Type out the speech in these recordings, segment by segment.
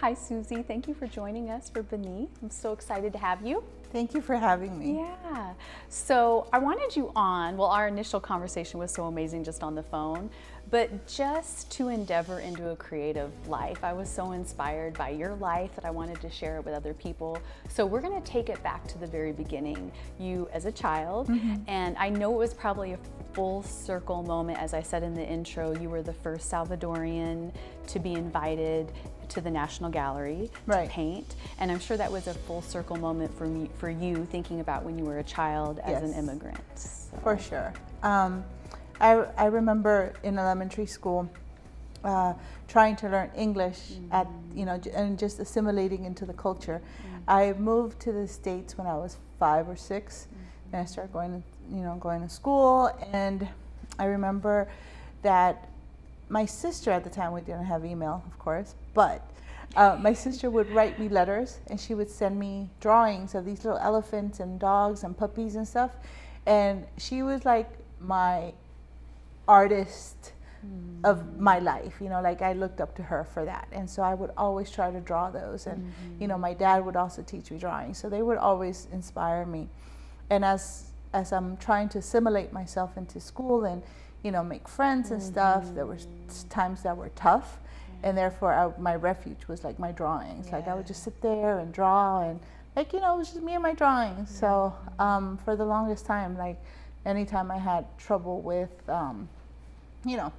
Hi, Suzie. Thank you for joining us for Beneath. I'm so excited to have you. Thank you for having me. Yeah. So I wanted you on. Well, our initial conversation was so amazing just on the phone, but just to endeavor into a creative life. I was so inspired by your life that I wanted to share it with other people. So we're going to take it back to the very beginning, you as a child. And I know it was probably a full circle moment. As I said in the intro, you were the first Salvadorian to be invited to the National Gallery to paint, and I'm sure that was a full circle moment for you thinking about when you were a child as an immigrant. So. For sure. I remember in elementary school trying to learn English and just assimilating into the culture. I moved to the States when I was 5 or 6, and I started going to school. And I remember that my sister at the time, we didn't have email, of course, but my sister would write me letters, and she would send me drawings of these little elephants and dogs and puppies and stuff. And she was like my artist of my life, like I looked up to her for that. And so I would always try to draw those. And, my dad would also teach me drawing. So they would always inspire me. And as I'm trying to assimilate myself into school and make friends and stuff, there were times that were tough, and therefore my refuge was like my drawings. Like I would just sit there and draw, and it was just me and my drawings. So for the longest time, like anytime I had trouble with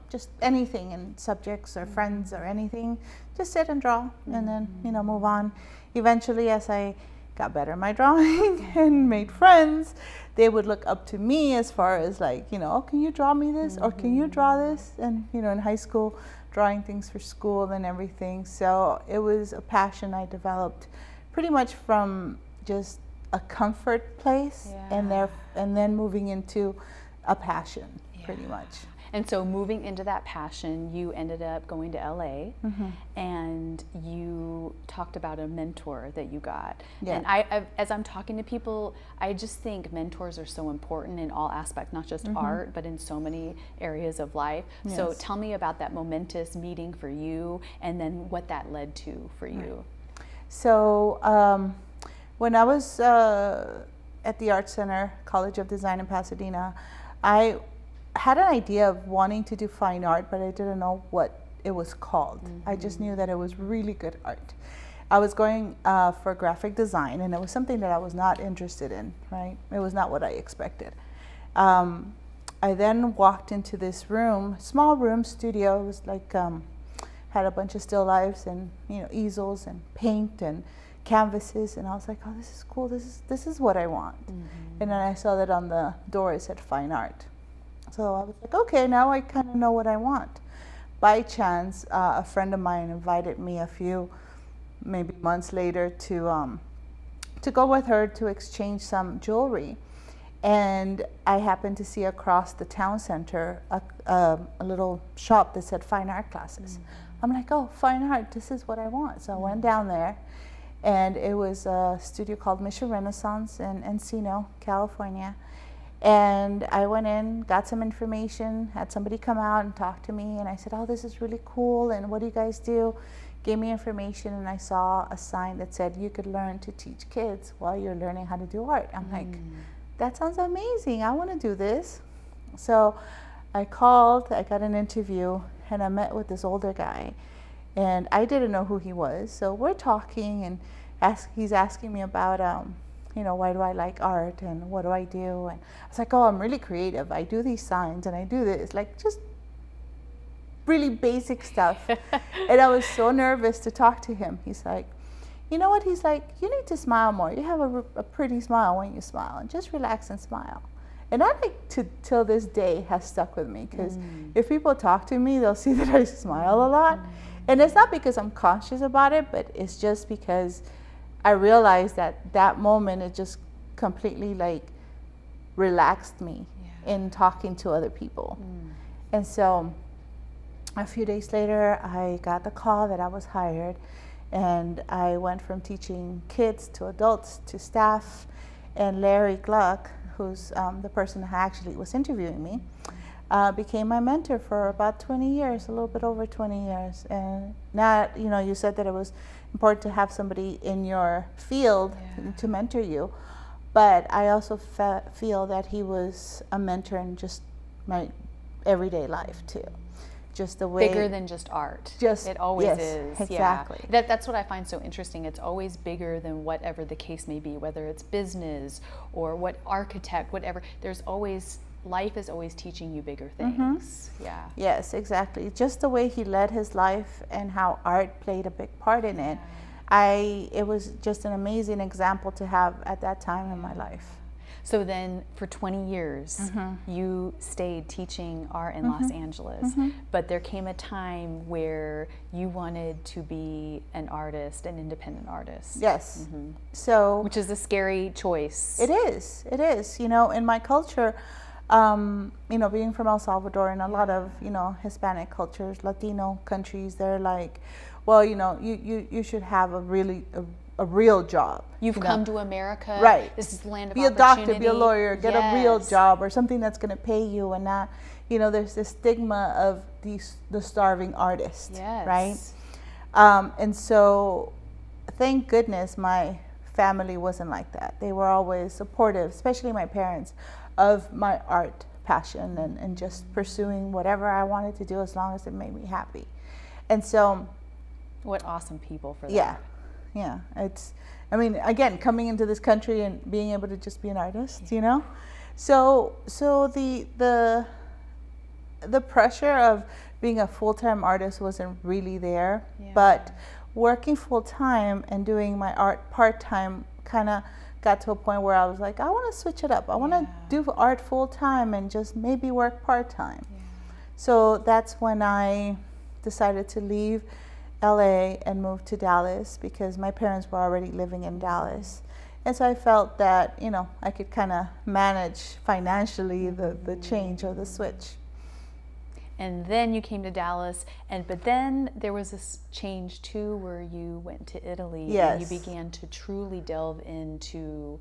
just anything and subjects or friends or anything, just sit and draw and then move on. Eventually, as I got better at my drawing and made friends, they would look up to me as far as like, oh, can you draw me this? Or can you draw this? And, in high school, drawing things for school and everything. So it was a passion I developed pretty much from just a comfort place and then moving into a passion, pretty much. And so moving into that passion, you ended up going to LA, and you talked about a mentor that you got. And as I'm talking to people, I just think mentors are so important in all aspects, not just art, but in so many areas of life. So tell me about that momentous meeting for you, and then what that led to for you. So when I was at the Art Center, College of Design in Pasadena, I had an idea of wanting to do fine art, but I didn't know what it was called. I just knew that it was really good art. I was going for graphic design, and it was something that I was not interested in, right? It was not what I expected. I then walked into this room, small room, studio. It was like, had a bunch of still lifes and, easels and paint and canvases, and I was like, oh, this is cool. This is what I want. And then I saw that on the door it said fine art. So I was like, okay, now I kind of know what I want. By chance, a friend of mine invited me a few, maybe months later, to go with her to exchange some jewelry. And I happened to see across the town center a little shop that said fine art classes. I'm like, oh, fine art, this is what I want. So I went down there, and it was a studio called Mission Renaissance in Encino, California. And I went in, got some information, had somebody come out and talk to me, and I said, oh, this is really cool, and what do you guys do? Gave me information, and I saw a sign that said you could learn to teach kids while you're learning how to do art. I'm like, that sounds amazing, I want to do this. So I called, I got an interview, and I met with this older guy, and I didn't know who he was. So we're talking, and he's asking me about why do I like art and what do I do? And I was like, oh, I'm really creative. I do these signs and I do this, like just really basic stuff. And I was so nervous to talk to him. He's like, you know what? He's like, you need to smile more. You have a pretty smile when you smile, and just relax and smile. And that, till this day, has stuck with me, because if people talk to me, they'll see that I smile a lot. And it's not because I'm conscious about it, but it's just because I realized that moment, it just completely relaxed me in talking to other people. And so a few days later, I got the call that I was hired, and I went from teaching kids to adults to staff. And Larry Gluck, who's the person who actually was interviewing me, became my mentor for about 20 years, a little bit over 20 years. And now, you said that it was important to have somebody in your field to mentor you. But I also feel that he was a mentor in just my everyday life too. Just the way bigger than just art. It always is. Exactly. Yeah. That's what I find so interesting. It's always bigger than whatever the case may be, whether it's business or what architect, whatever. Life is always teaching you bigger things. Yeah. Yes, exactly. Just the way he led his life and how art played a big part in it. It was just an amazing example to have at that time in my life. So then for 20 years, you stayed teaching art in Los Angeles, but there came a time where you wanted to be an artist, an independent artist. Yes. So, which is a scary choice. It is. In my culture, being from El Salvador and a lot of, Hispanic cultures, Latino countries, they're like, well, you should have a real job. You've come to America. Right. This is the land of be opportunity. A doctor, be a lawyer, get a real job or something that's going to pay you and not, there's this stigma of the starving artist. Yes. Right? And so thank goodness my family wasn't like that. They were always supportive, especially my parents, of my art passion and just pursuing whatever I wanted to do as long as it made me happy. And so... What awesome people for that. Yeah. Again, coming into this country and being able to just be an artist, So the pressure of being a full-time artist wasn't really there, but working full-time and doing my art part-time kind of got to a point where I was like, I want to switch it up. I want to do art full-time and just maybe work part-time. So that's when I decided to leave LA and move to Dallas because my parents were already living in Dallas. And so I felt that, I could kind of manage financially the change or the switch. And then you came to Dallas, but then there was this change too where you went to Italy. Yes. And you began to truly delve into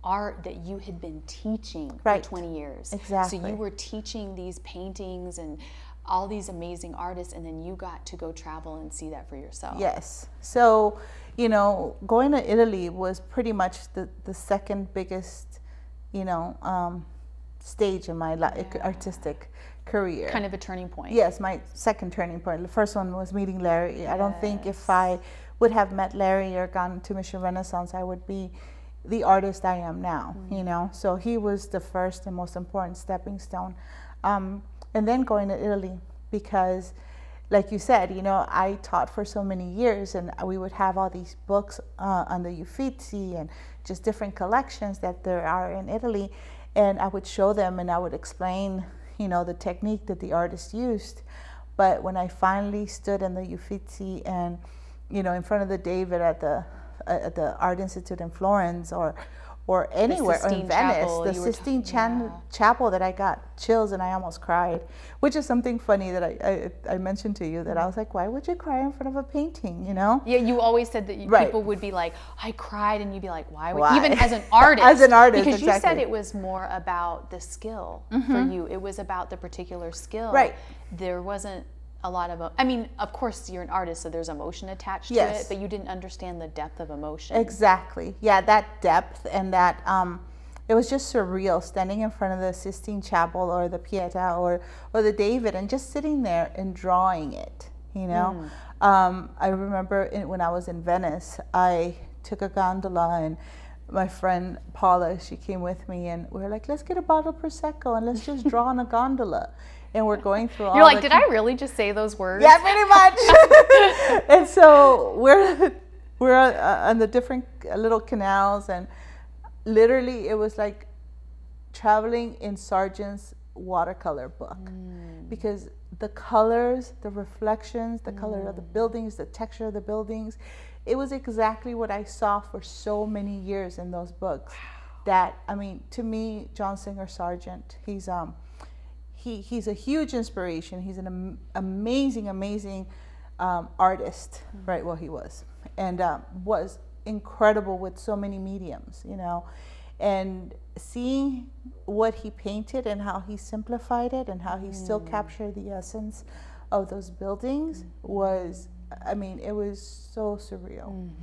art that you had been teaching for 20 years. Exactly. So you were teaching these paintings and all these amazing artists, and then you got to go travel and see that for yourself. Yes. So, going to Italy was pretty much the second biggest, stage in my artistic career. Kind of a turning point. Yes, my second turning point. The first one was meeting Larry. I don't think if I would have met Larry or gone to Mission Renaissance, I would be the artist I am now, So he was the first and most important stepping stone. And then going to Italy because, like you said, I taught for so many years and we would have all these books on the Uffizi and just different collections that there are in Italy. And I would show them and I would explain, the technique that the artist used. But when I finally stood in the Uffizi and, in front of the David at the Art Institute in Florence or anywhere in Venice, the Sistine Chapel, that I got chills and I almost cried, which is something funny that I mentioned to you that I was like, why would you cry in front of a painting, Yeah, you always said that people would be like, I cried, and you'd be like, why? Even as an artist. As an artist, because exactly. You said it was more about the skill for you. It was about the particular skill. Right. There wasn't a lot of, of course you're an artist, so there's emotion attached to it, but you didn't understand the depth of emotion. Exactly. Yeah, that depth and that, it was just surreal standing in front of the Sistine Chapel or the Pietà or the David and just sitting there and drawing it, I remember when I was in Venice, I took a gondola and my friend Paula, she came with me and we were like, let's get a bottle of Prosecco and let's just draw on a gondola. And we're going through all. You're like, did I really just say those words? Yeah, pretty much. And so we're on the different little canals, and literally it was like traveling in Sargent's watercolor book, because the colors, the reflections, the color of the buildings, the texture of the buildings, it was exactly what I saw for so many years in those books. That to me, John Singer Sargent, he's a huge inspiration. He's an amazing artist, right? Well, he was, and was incredible with so many mediums, And seeing what he painted and how he simplified it and how he still captured the essence of those buildings was, I mean, it was so surreal.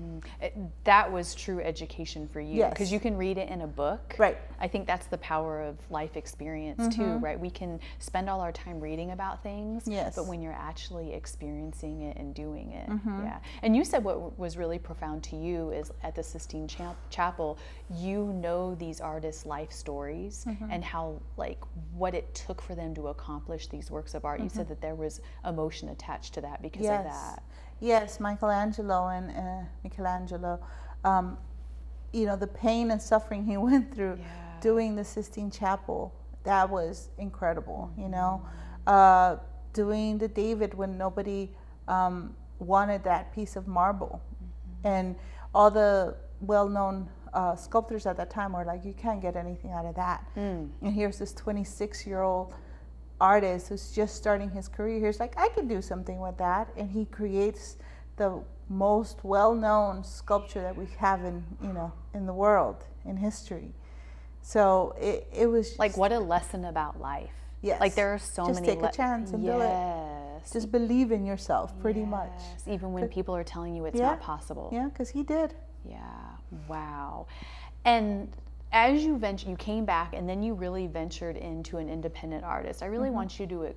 That was true education for you, Yes. because you can read it in a book. Right. I think that's the power of life experience too, right? We can spend all our time reading about things, Yes. but when you're actually experiencing it and doing it, yeah. And you said what was really profound to you is at the Sistine Chapel, you know these artists' life stories and how, like, what it took for them to accomplish these works of art. You said that there was emotion attached to that because of that. Yes, Michelangelo, you know, the pain and suffering he went through doing the Sistine Chapel, that was incredible, you know. Doing the David when nobody wanted that piece of marble. And all the well-known sculptors at that time were like, you can't get anything out of that. And here's this 26-year-old artist who's just starting his career. He's like, I could do something with that, and he creates the most well-known sculpture that we have in, you know, in the world, in history. So it was just, like, what a lesson about life. Yes. Like, there are so just many. Just take a chance and do it. Just believe in yourself, pretty much. Even when people are telling you it's not possible. Yeah, because he did. Yeah. Wow. And as you came back, and then you really ventured into an independent artist. I really want you to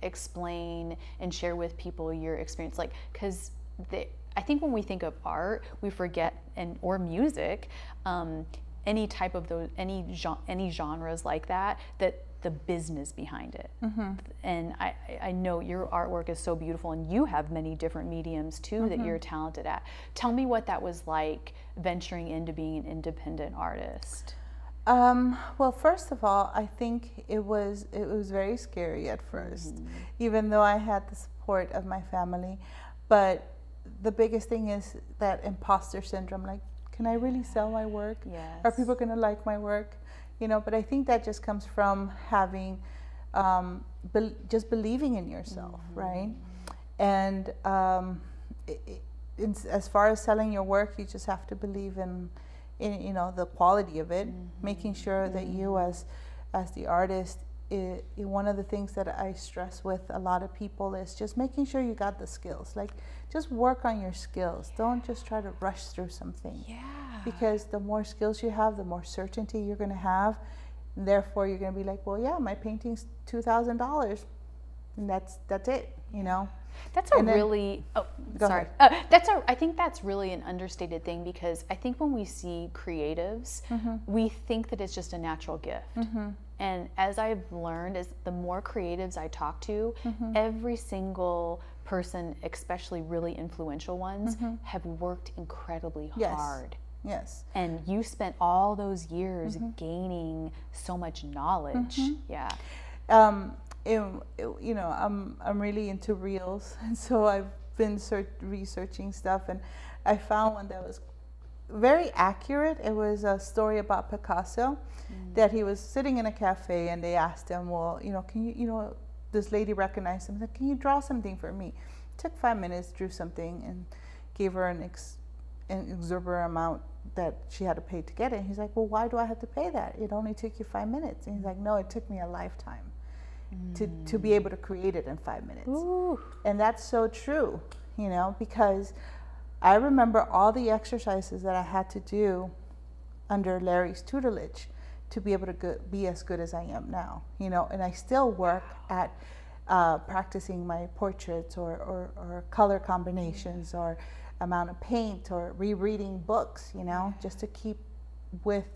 explain and share with people your experience, like, because I think when we think of art, we forget, or music, any type of those, any genres like that the business behind it. And I know your artwork is so beautiful, and you have many different mediums too that you're talented at. Tell me what that was like, venturing into being an independent artist. Well, first of all, I think it was very scary at first, even though I had the support of my family. But the biggest thing is that imposter syndrome, like, can I really sell my work? Yes. Are people going to like my work? You know, but I think that just comes from having, just believing in yourself, right? And as far as selling your work, you just have to believe in you know, the quality of it, making sure that you as the artist, one of the things that I stress with a lot of people is just making sure you got the skills. Like, just work on your skills. Don't just try to rush through something. Yeah. Because the more skills you have, the more certainty you're going to have. And therefore, you're going to be like, well, yeah, my painting's $2,000, and that's it, you know. That's a really, sorry. I think that's really an understated thing, because I think when we see creatives, we think that it's just a natural gift. And as I've learned, is the more creatives I talk to, every single person, especially really influential ones, have worked incredibly hard. Yes. And you spent all those years gaining so much knowledge. Yeah. You know, I'm really into reels, and so I've been researching stuff, and I found one that was very accurate. It was a story about Picasso, that he was sitting in a cafe, and they asked him, well, you know, can you, you know, this lady recognized him, said, can you draw something for me? It took 5 minutes, drew something, and gave her an exorbitant amount that she had to pay to get it. And he's like, well, why do I have to pay that? It only took you 5 minutes. And he's like, no, it took me a lifetime to be able to create it in 5 minutes. Ooh. And that's so true, you know, because I remember all the exercises that I had to do under Larry's tutelage to be able to be as good as I am now, you know. And I still work at practicing my portraits or color combinations or amount of paint or rereading books, you know, just to keep with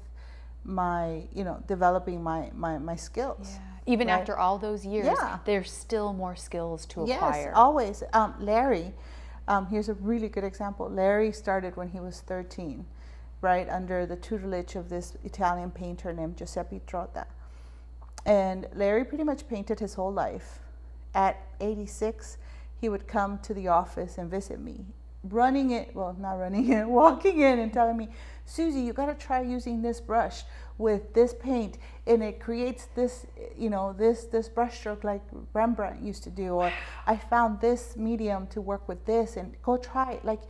my, you know, developing my skills. Yeah. Even after all those years, there's still more skills to acquire. Yes, always. Larry, here's a really good example. Larry started when he was 13, right, under the tutelage of this Italian painter named Giuseppe Trotta. And Larry pretty much painted his whole life. At 86, he would come to the office and visit me, walking in and telling me, Suzie, you got to try using this brush with this paint, and it creates this, you know, this brush stroke like Rembrandt used to do, or I found this medium to work with this, and go try it. Like,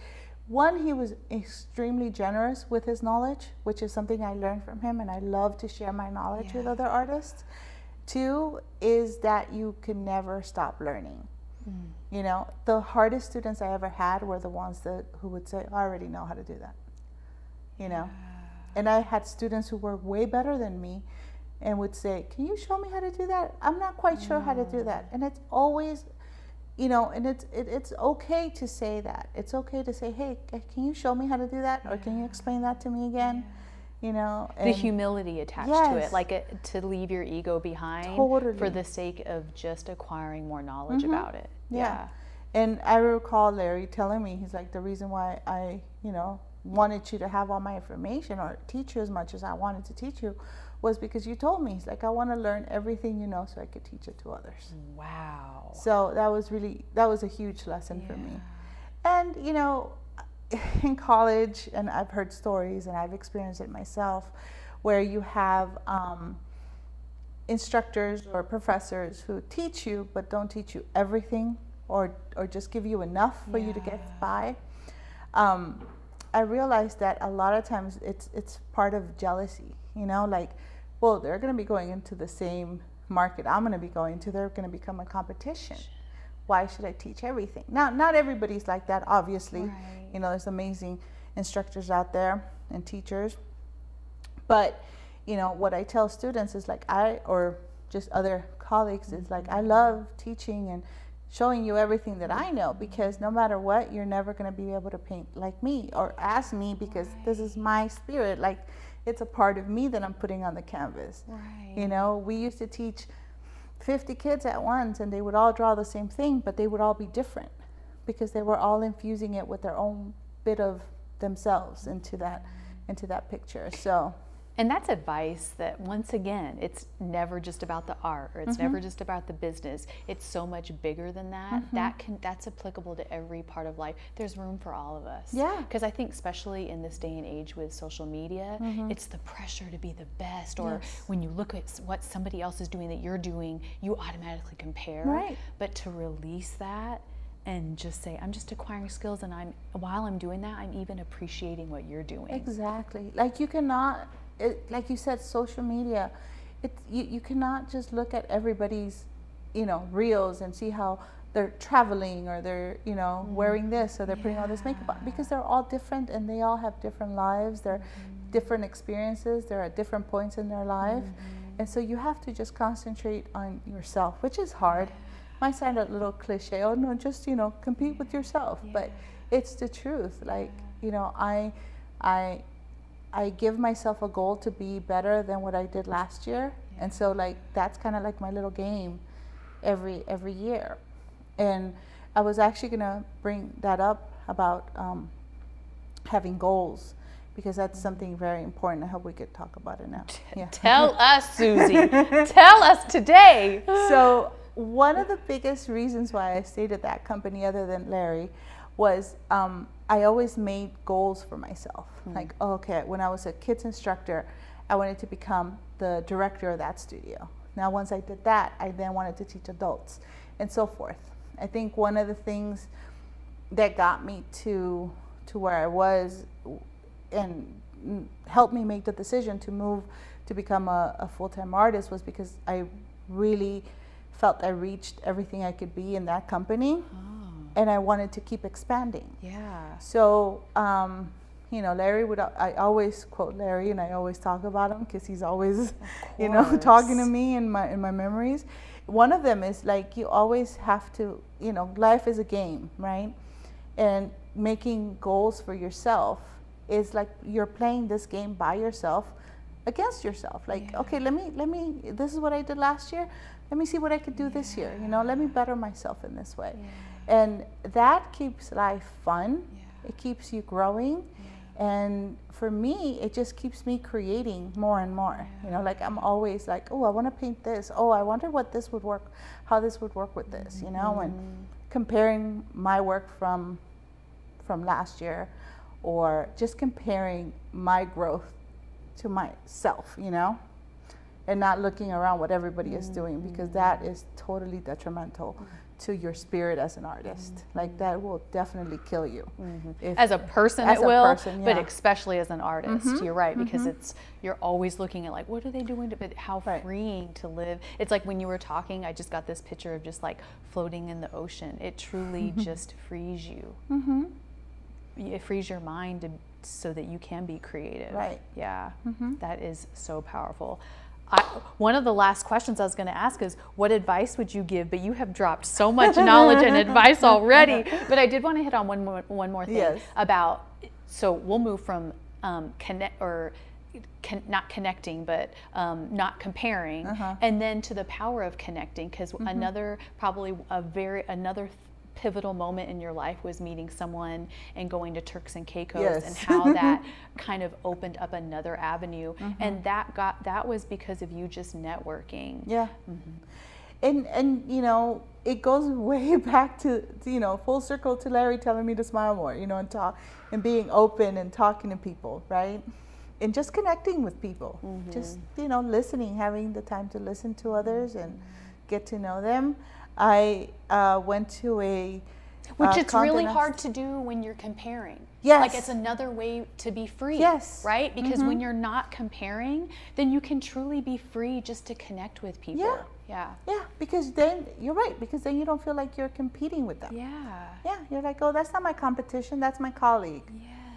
one, he was extremely generous with his knowledge, which is something I learned from him, and I love to share my knowledge with other artists. Two is that you can never stop learning. You know, the hardest students I ever had were the ones who would say, I already know how to do that, you know. And I had students who were way better than me and would say, can you show me how to do that? I'm not quite sure how to do that. And it's always, you know, and it's okay to say that. It's okay to say, hey, can you show me how to do that? Or can you explain that to me again? You know, the humility attached to it, like to leave your ego behind for the sake of just acquiring more knowledge about it. Yeah. And I recall Larry telling me, he's like, the reason why I, you know, wanted you to have all my information or teach you as much as I wanted to teach you was because you told me. He's like, I want to learn everything you know so I could teach it to others. Wow. So that was a huge lesson for me. And, you know, in college, and I've heard stories and I've experienced it myself, where you have instructors or professors who teach you but don't teach you everything or just give you enough for you to get by. I realized that a lot of times it's part of jealousy, you know, like, well, they're going to be going into the same market I'm going to be going to. They're going to become a competition. Why should I teach everything? Now, not everybody's like that, obviously. Right. You know, there's amazing instructors out there and teachers. But, you know, what I tell students is like, or just other colleagues is like, I love teaching and showing you everything that I know, because no matter what, you're never going to be able to paint like me or as me, because this is my spirit. Like, it's a part of me that I'm putting on the canvas. Right. You know, we used to teach 50 kids at once and they would all draw the same thing, but they would all be different because they were all infusing it with their own bit of themselves into that picture. So, and that's advice that, once again, it's never just about the art, or it's never just about the business. It's so much bigger than that. That's applicable to every part of life. There's room for all of us. Yeah. Because I think, especially in this day and age with social media, it's the pressure to be the best, or when you look at what somebody else is doing that you're doing, you automatically compare. Right. But to release that and just say, I'm just acquiring skills, and while I'm doing that, I'm even appreciating what you're doing. Exactly. Like, you cannot, like you said, social media, you cannot just look at everybody's, you know, reels and see how they're traveling, or they're, you know, wearing this, or they're putting all this makeup on, because they're all different and they all have different lives. They're different experiences. They're at different points in their life. And so you have to just concentrate on yourself, which is hard. Might sound a little cliche. Oh no, just, you know, compete with yourself. But it's the truth. Like, you know, I give myself a goal to be better than what I did last year. And so, like, that's kind of like my little game every year. And I was actually going to bring that up about having goals, because that's something very important. I hope we could talk about it now. Tell us, Suzie. Tell us today. So one of the biggest reasons why I stayed at that company, other than Larry, was I always made goals for myself. Like, oh, okay, when I was a kids instructor, I wanted to become the director of that studio. Now, once I did that, I then wanted to teach adults, and so forth. I think one of the things that got me to where I was and helped me make the decision to move to become a full-time artist was because I really felt I reached everything I could be in that company. And I wanted to keep expanding. Yeah. So, you know, Larry I always quote Larry, and I always talk about him because he's always, you know, talking to me in my memories. One of them is like, you always have to, you know, life is a game, right? And making goals for yourself is like you're playing this game by yourself against yourself. Like, okay, let me, this is what I did last year. Let me see what I could do this year. You know, let me better myself in this way. And that keeps life fun. It keeps you growing. And for me, it just keeps me creating more and more. You know, like, I'm always like, oh, I want to paint this. Oh, I wonder what this would work, how this would work with this, you know, and comparing my work from last year, or just comparing my growth to myself, you know, and not looking around what everybody is doing, because that is totally detrimental to your spirit as an artist. Like that will definitely kill you. As a person as it a will, person, but yeah. especially as an artist, you're right, because you're always looking at like, what are they doing but how freeing to live. It's like when you were talking, I just got this picture of just like floating in the ocean. It truly just frees you. It frees your mind so that you can be creative. Right. Yeah. That is so powerful. One of the last questions I was going to ask is, what advice would you give? But you have dropped so much knowledge and advice already. But I did want to hit on one more thing about. So we'll move from not connecting, but not comparing, and then to the power of connecting. Because another pivotal moment in your life was meeting someone and going to Turks and Caicos, and how that kind of opened up another avenue, and that was because of you just networking. And you know, it goes way back to you know, full circle to Larry telling me to smile more, you know, and talk and being open and talking to people, right? And just connecting with people, just, you know, listening, having the time to listen to others and get to know them. I went to a which it's really hard to do when you're comparing. Yes. Like it's another way to be free. Yes. Right? Because when you're not comparing, then you can truly be free just to connect with people. Yeah. Because then you're right, because then you don't feel like you're competing with them. Yeah, you're like, oh, that's not my competition, that's my colleague.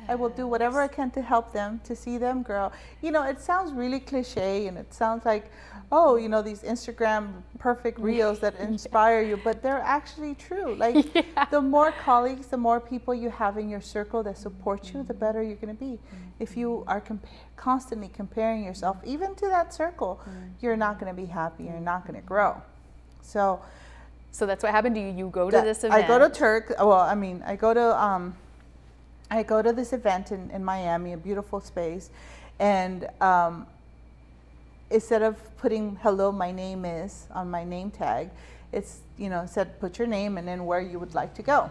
I will do whatever I can to help them, to see them grow. You know, it sounds really cliche, and it sounds like, oh, you know, these Instagram perfect reels that inspire you, but they're actually true. Like the more colleagues, the more people you have in your circle that support you, the better you're going to be. If you are constantly comparing yourself, even to that circle, you're not going to be happy. You're not going to grow. So that's what happened to you. You go to this event. I go to I go to this event in Miami, a beautiful space, and instead of putting "hello, my name is" on my name tag, it's, you know, said put your name and then where you would like to go.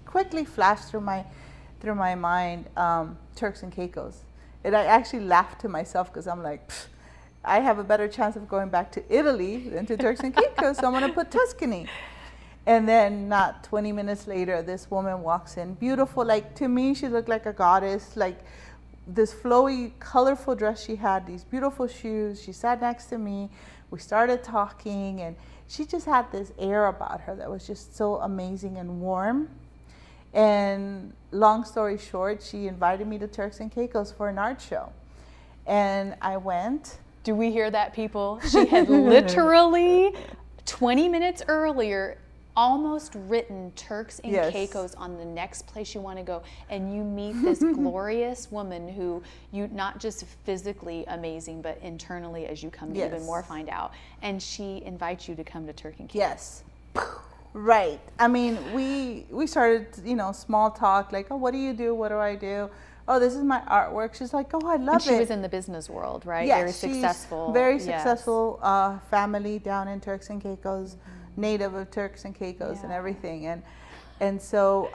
Quickly flashed through my mind Turks and Caicos. And I actually laughed to myself because I'm like, I have a better chance of going back to Italy than to Turks and Caicos, so I'm gonna put Tuscany. And then not 20 minutes later, this woman walks in, beautiful, like to me, she looked like a goddess, like this flowy, colorful dress she had, these beautiful shoes. She sat next to me. We started talking, and she just had this air about her that was just so amazing and warm. And long story short, she invited me to Turks and Caicos for an art show. And I went. Do we hear that, people? She had literally 20 minutes earlier almost written Turks and Caicos on the next place you want to go, and you meet this glorious woman who you not just physically amazing, but internally, as you come to even more find out, and she invites you to come to Turks and Caicos. Right. I mean, we started, you know, small talk, like, oh, what do you do? What do I do? Oh, this is my artwork. She's like, oh, I love it. And she was in the business world, right? Yes, very successful. Very successful family down in Turks and Caicos. Native of Turks and Caicos and everything, and so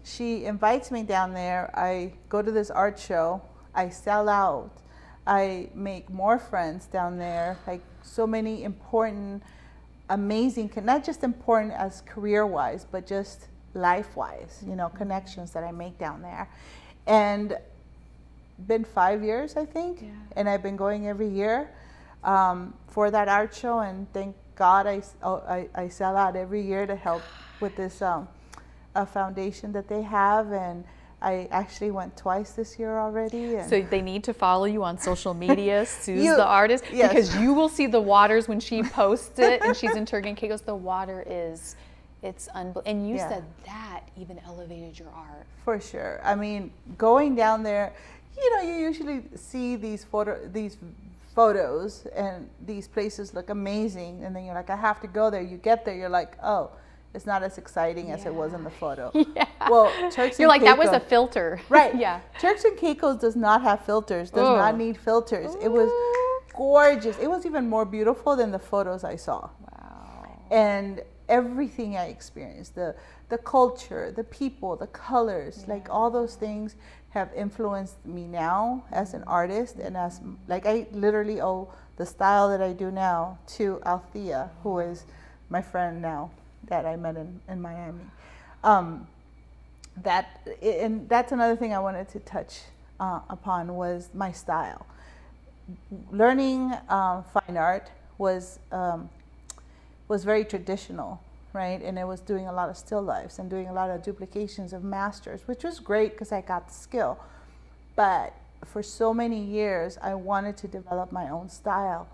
she invites me down there. I go to this art show. I sell out. I make more friends down there, like so many important, amazing, not just important as career-wise, but just life-wise, you know, connections that I make down there. And been 5 years, I think, and I've been going every year for that art show, and thank God I sell out every year to help with this a foundation that they have, and I actually went twice this year already. And so they need to follow you on social media, Suze the artist, because you will see the waters when she posts it, and she's in Turks and Caicos. The water it's unbelievable. And you said that even elevated your art. For sure. I mean, going down there, you know, you usually see these photos and these places look amazing, and then you're like, I have to go there. You get there, you're like, oh, it's not as exciting as it was in the photo. Well, Turks you're and like, that was a filter. Right. Turks and Caicos does not have filters, does not need filters. It was gorgeous. It was even more beautiful than the photos I saw. Wow. And everything I experienced, the culture, the people, the colors, like all those things have influenced me now as an artist, and as like I literally owe the style that I do now to Althea, who is my friend now. that I met in Miami. And that's another thing I wanted to touch upon was my style. Learning fine art was very traditional, right? And it was doing a lot of still lifes and doing a lot of duplications of masters, which was great because I got the skill. But for so many years, I wanted to develop my own style.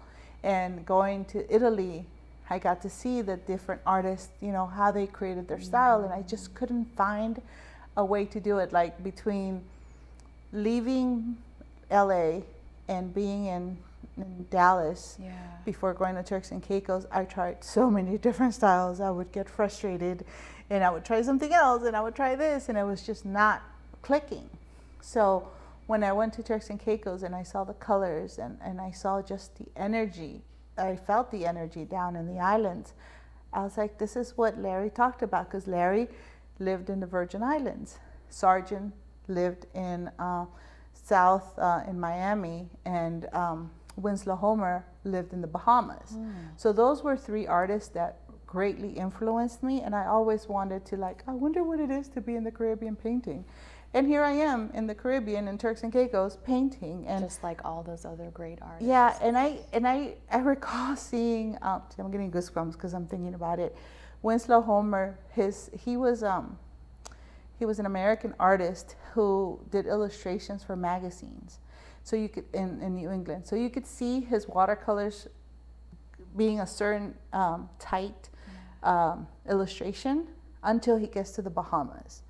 And going to Italy, I got to see the different artists, you know, how they created their style, and I just couldn't find a way to do it. Like between leaving LA and being in Dallas before going to Turks and Caicos, I tried so many different styles. I would get frustrated and I would try something else and I would try this, and it was just not clicking. So when I went to Turks and Caicos and I saw the colors and I saw just the energy, I felt the energy down in the islands. I was like, this is what Larry talked about, because Larry lived in the Virgin Islands. Sargent lived in South in Miami, and Winslow Homer lived in the Bahamas. So those were three artists that greatly influenced me, and I always wanted to, like, I wonder what it is to be in the Caribbean painting. And here I am in the Caribbean in Turks and Caicos painting, and just like all those other great artists. Yeah, and I recall seeing. I'm getting goosebumps because I'm thinking about it. Winslow Homer, he was an American artist who did illustrations for magazines. So you could in New England, so you could see his watercolors being a certain tight illustration until he gets to the Bahamas.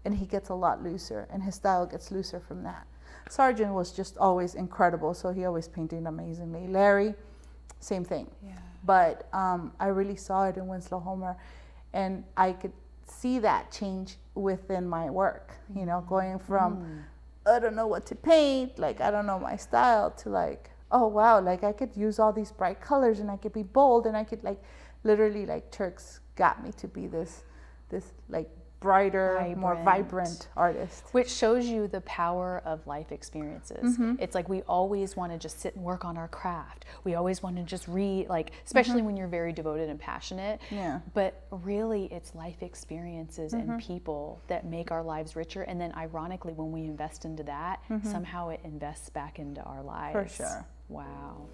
And he gets a lot looser, and his style gets looser from that. Sargent was just always incredible, so he always painted amazingly. Larry, same thing. Yeah. But I really saw it in Winslow Homer, and I could see that change within my work, you know, going from, I don't know what to paint, like, I don't know my style, to like, oh wow, like I could use all these bright colors, and I could be bold, and I could, like, literally, like, Turks got me to be this like, brighter, more vibrant artist. Which shows you the power of life experiences. It's like we always want to just sit and work on our craft. We always want to just read, like, especially when you're very devoted and passionate. Yeah. But really, it's life experiences and people that make our lives richer. And then ironically, when we invest into that, somehow it invests back into our lives. For sure. Wow.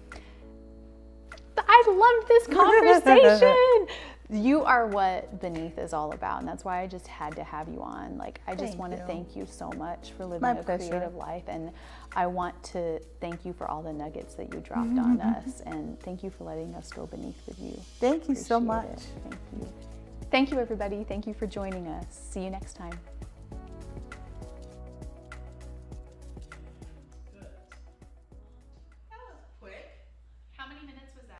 I love this conversation. You are what Beneath is all about, and that's why I just had to have you on. Like, I just want to thank you so much for living a creative life, and I want to thank you for all the nuggets that you dropped on us, and thank you for letting us go beneath with you. Thank you so much. Thank you. Thank you, everybody. Thank you for joining us. See you next time.